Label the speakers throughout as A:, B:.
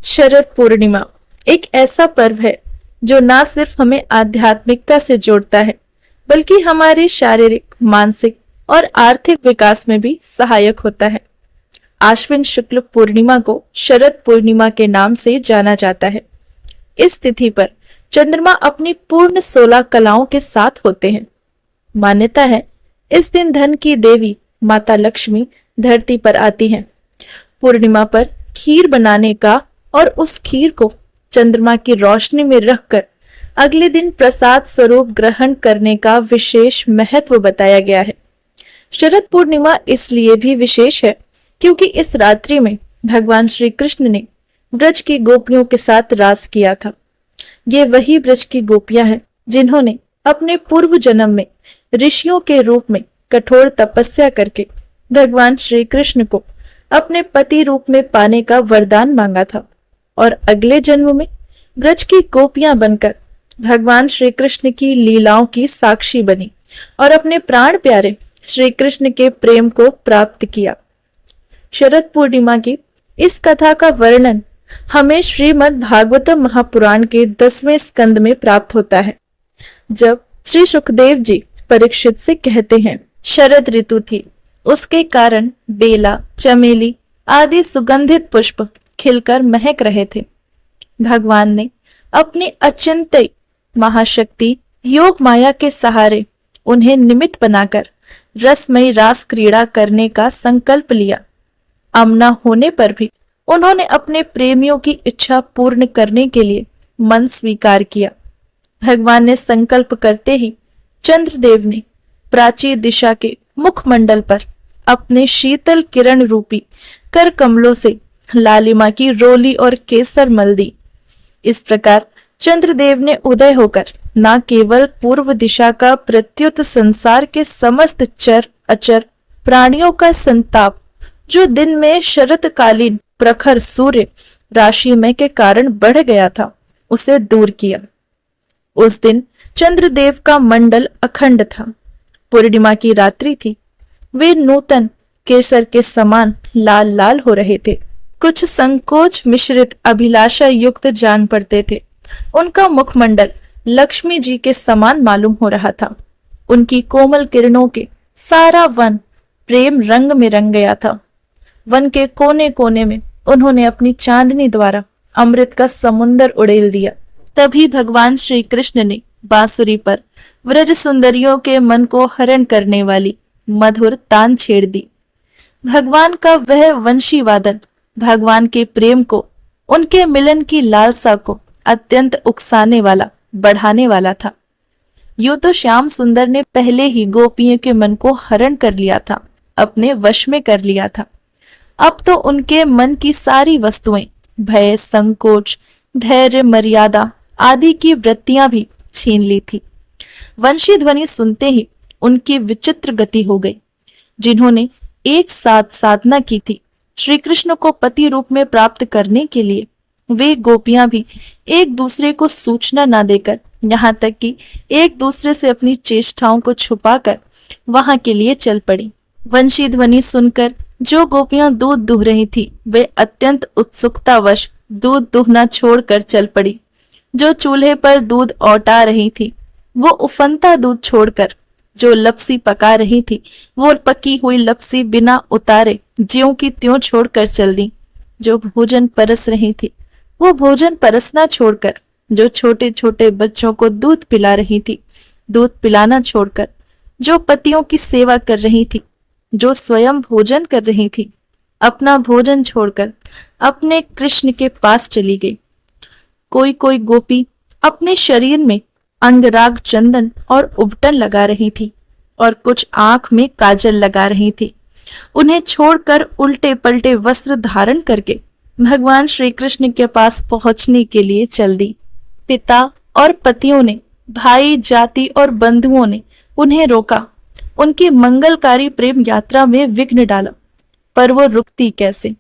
A: शरद पूर्णिमा एक ऐसा पर्व है जो ना सिर्फ हमें आध्यात्मिकता से जोड़ता है बल्कि हमारे शारीरिक, मानसिक और आर्थिक विकास में भी सहायक होता है। आश्विन शुक्ल पूर्णिमा को शरद पूर्णिमा के नाम से जाना जाता है। इस तिथि पर चंद्रमा अपनी पूर्ण 16 कलाओं के साथ होते हैं। मान्यता है इस दिन धन की देवी माता लक्ष्मी धरती पर आती हैं। पूर्णिमा पर खीर बनाने का और उस खीर को चंद्रमा की रोशनी में रखकर अगले दिन प्रसाद स्वरूप ग्रहण करने का विशेष महत्व बताया गया है। शरद पूर्णिमा इसलिए भी विशेष है क्योंकि इस रात्रि में भगवान श्री कृष्ण ने ब्रज की गोपियों के साथ रास किया था। ये वही ब्रज की गोपियां हैं जिन्होंने अपने पूर्व जन्म में ऋषियों के रूप में कठोर तपस्या करके भगवान श्री कृष्ण को अपने पति रूप में पाने का वरदान मांगा था और अगले जन्म में ब्रज की गोपियां बनकर भगवान श्री कृष्ण की लीलाओं की साक्षी बनी और अपने प्राण प्यारे श्री कृष्ण के प्रेम को प्राप्त किया। शरद पूर्णिमा की इस कथा का वर्णन हमें श्रीमद् भागवतम महापुराण के 10वें स्कंद में प्राप्त होता है, जब श्री सुखदेव जी परीक्षित से कहते हैं, शरद ऋतु थी, उसके कारण बेला, चमेली आदि सुगंधित पुष्प खिलकर महक रहे थे। भगवान ने अपनी अचिंत्य महाशक्ति योग माया के सहारे उन्हें निमित्त बनाकर रसमयी रास क्रीड़ा करने का संकल्प लिया। अमना होने पर भी उन्होंने अपने प्रेमियों की इच्छा पूर्ण करने के लिए मन स्वीकार किया। भगवान ने संकल्प करते ही चंद्रदेव ने प्राची दिशा के मुखमंडल पर अपने शीतल किरण रूपी कर कमलों से लालिमा की रोली और केसर मल दी। इस प्रकार चंद्रदेव ने उदय होकर न केवल पूर्व दिशा का प्रत्युत संसार के समस्त चर अचर प्राणियों का संताप जो दिन में शरतकालीन प्रखर सूर्य राशिमय के कारण बढ़ गया था, उसे दूर किया। उस दिन चंद्रदेव का मंडल अखंड था। पूर्णिमा की रात्रि थी। वे नूतन केसर के समान लाल लाल हो रहे थे। कुछ संकोच मिश्रित अभिलाषा युक्त जान पड़ते थे। उनका मुखमंडल लक्ष्मी जी के समान मालूम हो रहा था। उनकी कोमल किरणों के सारा वन प्रेम रंग में रंग गया था। वन के कोने कोने में उन्होंने अपनी चांदनी द्वारा अमृत का समुंदर उड़ेल दिया। तभी भगवान श्री कृष्ण ने बांसुरी पर व्रज सुंदरियों के मन को हरण करने वाली मधुर तान छेड़ दी। भगवान का वह वंशी वादन भगवान के प्रेम को, उनके मिलन की लालसा को अत्यंत उकसाने वाला, बढ़ाने वाला था। यूं तो श्याम सुंदर ने पहले ही गोपियों के मन को हरण कर लिया था, अपने वश में कर लिया था। अब तो उनके मन की सारी वस्तुएं भय, संकोच, धैर्य, मर्यादा आदि की वृत्तियां भी छीन ली थी। वंशी ध्वनि सुनते ही उनकी विचित्र गति हो गई। जिन्होंने एक साथ साधना की थी श्री कृष्ण को पति रूप में प्राप्त करने के लिए, वे गोपियां भी एक दूसरे को सूचना न देकर, यहाँ तक कि एक दूसरे से अपनी चेष्टाओं को छुपाकर वहां के लिए चल पड़ी। वंशी ध्वनि सुनकर जो गोपियां दूध दुह रही थी, वे अत्यंत उत्सुकतावश दूध दुहना छोड़कर चल पड़ी। जो चूल्हे पर दूध औटा रही थी, वो उफनता दूध छोड़कर जो लपसी पका रही थी, वो पकी हुई लपसी बिना उतारे ज्यों की त्यों छोड़कर चल दी। जो भोजन परस रही थी, वो भोजन परसना छोड़कर जो छोटे छोटे बच्चों को दूध पिला रही थी, दूध पिलाना छोड़कर जो पतियों की सेवा कर रही थी, जो स्वयं भोजन कर रही थी, अपना भोजन छोड़कर अपने कृष्ण के पास चली गई। कोई कोई गोपी अपने शरीर में अंगराग चंदन और उबटन लगा रही थी और कुछ आंख में काजल लगा रही थी। उन्हें छोड़कर उल्टे पलटे वस्त्र धारण करके भगवान श्री कृष्ण के पास पहुंचने के लिए चल दी। पिता और पतियों ने, भाई, जाति और बंधुओं ने उन्हें रोका, उनकी मंगलकारी प्रेम यात्रा में विघ्न डाला, पर वो रुकती कैसे।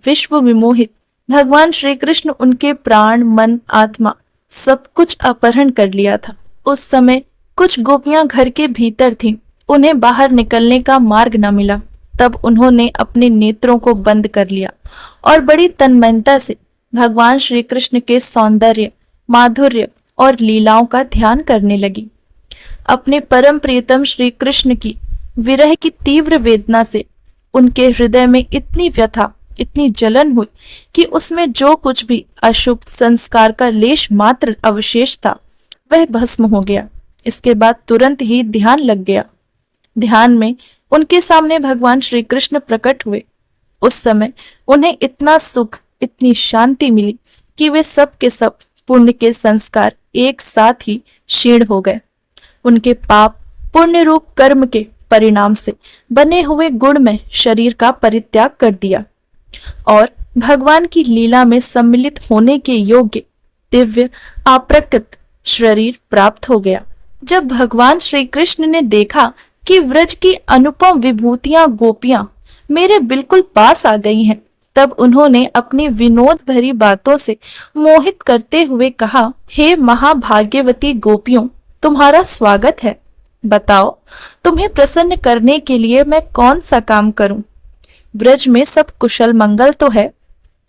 A: विश्व विमोहित भगवान श्री कृष्ण उनके प्राण, मन, आत्मा सब कुछ अपहरण कर लिया था। उस समय कुछ गोपियां घर के भीतर थीं, उन्हें बाहर निकलने का मार्ग न मिला। तब उन्होंने अपने नेत्रों को बंद कर लिया और बड़ी तन्मयता से भगवान श्री कृष्ण के सौंदर्य, माधुर्य और लीलाओं का ध्यान करने लगी। अपने परम प्रियतम श्री कृष्ण की विरह की तीव्र वेदना से उनके हृदय में इतनी व्यथा, इतनी जलन हुई कि उसमें जो कुछ भी अशुभ संस्कार का लेश मात्र अवशेष था वह भस्म हो गया। इसके बाद तुरंत ही ध्यान लग गया। ध्यान में उनके सामने भगवान श्री कृष्ण प्रकट हुए। उस समय उन्हें इतना सुख, इतनी शांति मिली कि वे सब के सब पुण्य के संस्कार एक साथ ही क्षीण हो गए। उनके पाप पुण्य रूप कर्म के परिणाम से बने हुए गुणमय शरीर का परित्याग कर दिया और भगवान की लीला में सम्मिलित होने के योग्य दिव्य अप्रकृत शरीर प्राप्त हो गया। जब भगवान श्री कृष्ण ने देखा कि व्रज की अनुपम विभूतियां गोपियां मेरे बिल्कुल पास आ गई हैं, तब उन्होंने अपनी विनोद भरी बातों से मोहित करते हुए कहा, हे महाभाग्यवती गोपियों, तुम्हारा स्वागत है। बताओ, तुम्हें प्रसन्न करने के लिए मैं कौन सा काम करूं? ब्रज में सब कुशल मंगल तो है?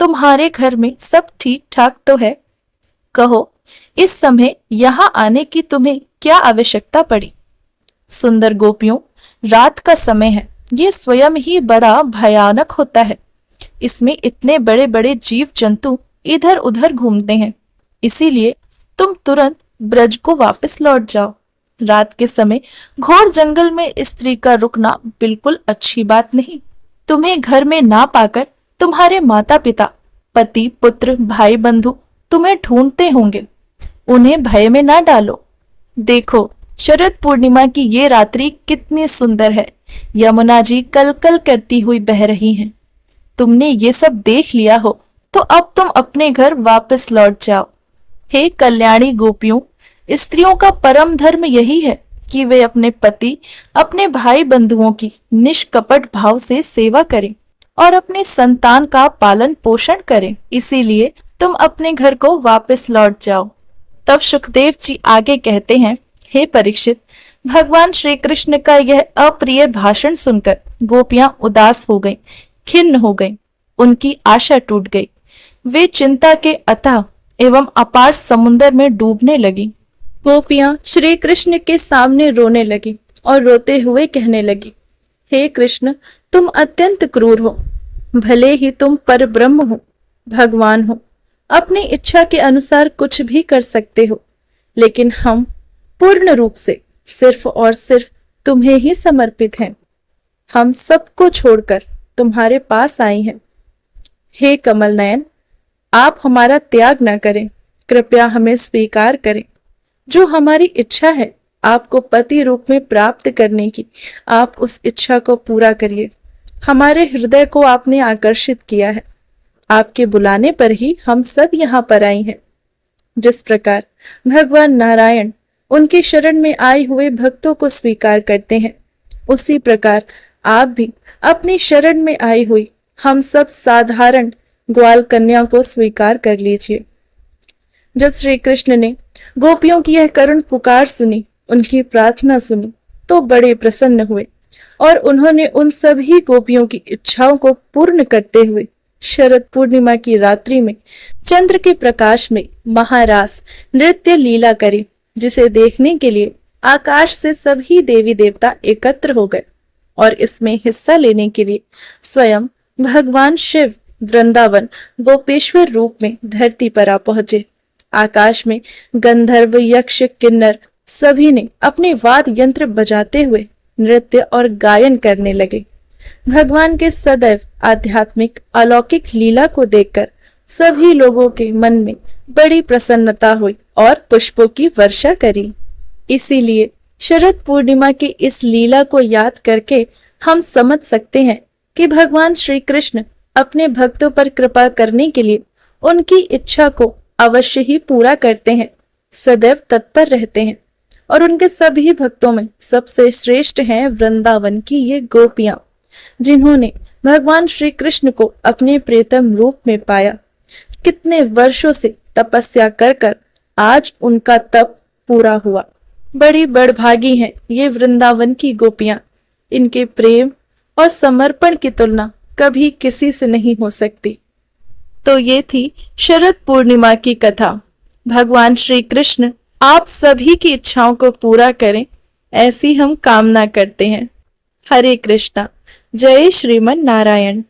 A: तुम्हारे घर में सब ठीक ठाक तो है? कहो, इस समय यहाँ आने की तुम्हें क्या आवश्यकता पड़ी? सुंदर गोपियों, रात का समय है। ये स्वयं ही बड़ा भयानक होता है। इसमें इतने बड़े बड़े जीव जंतु इधर उधर घूमते हैं। इसीलिए तुम तुरंत ब्रज को वापस लौट जाओ। रात के समय घोर जंगल में स्त्री का रुकना बिल्कुल अच्छी बात नहीं। तुम्हें घर में ना पाकर तुम्हारे माता पिता, पति, पुत्र, भाई बंधु तुम्हें ढूंढते होंगे। उन्हें भय में ना डालो। देखो, शरद पूर्णिमा की ये रात्रि कितनी सुंदर है। यमुना जी कल कल करती हुई बह रही हैं। तुमने ये सब देख लिया हो तो अब तुम अपने घर वापस लौट जाओ। हे कल्याणी गोपियों, स्त्रियों का परम धर्म यही है कि वे अपने पति, अपने भाई बंधुओं की निष्कपट भाव से सेवा करें और अपने संतान का पालन पोषण करें। इसीलिए तुम अपने घर को वापस लौट जाओ। तब सुखदेव जी आगे कहते हैं, हे परीक्षित, भगवान श्री कृष्ण का यह अप्रिय भाषण सुनकर गोपियां उदास हो गईं, खिन्न हो गईं, उनकी आशा टूट गई। वे चिंता के अथाह एवं अपार समुद्र में डूबने लगी। गोपियां श्री कृष्ण के सामने रोने लगी और रोते हुए कहने लगी, हे कृष्ण, तुम अत्यंत क्रूर हो। भले ही तुम परब्रह्म हो, भगवान हो, अपनी इच्छा के अनुसार कुछ भी कर सकते हो, लेकिन हम पूर्ण रूप से सिर्फ और सिर्फ तुम्हें ही समर्पित हैं। हम सबको छोड़कर तुम्हारे पास आई हैं। हे कमल नयन, आप हमारा त्याग न करें, कृपया हमें स्वीकार करें। जो हमारी इच्छा है आपको पति रूप में प्राप्त करने की, आप उस इच्छा को पूरा करिए। हमारे हृदय को आपने आकर्षित किया है। आपके बुलाने पर ही हम सब यहाँ पर आई हैं। जिस प्रकार भगवान नारायण उनकी शरण में आए हुए भक्तों को स्वीकार करते हैं, उसी प्रकार आप भी अपनी शरण में आई हुई हम सब साधारण ग्वाल कन्या को स्वीकार कर लीजिए। जब श्री कृष्ण ने गोपियों की यह करुण पुकार सुनी, उनकी प्रार्थना सुनी, तो बड़े प्रसन्न हुए और उन्होंने उन सभी गोपियों की इच्छाओं को पूर्ण करते हुए शरद पूर्णिमा की रात्रि में चंद्र के प्रकाश में महारास नृत्य लीला करी, जिसे देखने के लिए आकाश से सभी देवी देवता एकत्र हो गए और इसमें हिस्सा लेने के लिए स्वयं भगवान शिव वृंदावन गोपेश्वर रूप में धरती पर आ पहुंचे। आकाश में गंधर्व, यक्ष, किन्नर सभी ने अपने वाद यंत्र बजाते हुए नृत्य और गायन करने लगे। भगवान के सदैव आध्यात्मिक अलौकिक लीला को देखकर सभी लोगों के मन में बड़ी प्रसन्नता हुई और पुष्पों की वर्षा करी। इसीलिए शरद पूर्णिमा की इस लीला को याद करके हम समझ सकते हैं कि भगवान श्री कृष्ण अपने भक्तों पर कृपा करने के लिए उनकी इच्छा को अवश्य ही पूरा करते हैं, सदैव तत्पर रहते हैं। और उनके सभी भक्तों में सबसे श्रेष्ठ हैं वृंदावन की ये गोपियां, जिन्होंने भगवान श्री कृष्ण को अपने प्रियतम रूप में पाया। कितने वर्षों से तपस्या कर कर आज उनका तप पूरा हुआ। बड़ी बड़भागी हैं ये वृंदावन की गोपियां। इनके प्रेम और समर्पण की तुलना कभी किसी से नहीं हो सकती। तो ये थी शरद पूर्णिमा की कथा। भगवान श्री कृष्ण आप सभी की इच्छाओं को पूरा करें, ऐसी हम कामना करते हैं। हरे कृष्णा। जय श्रीमन नारायण।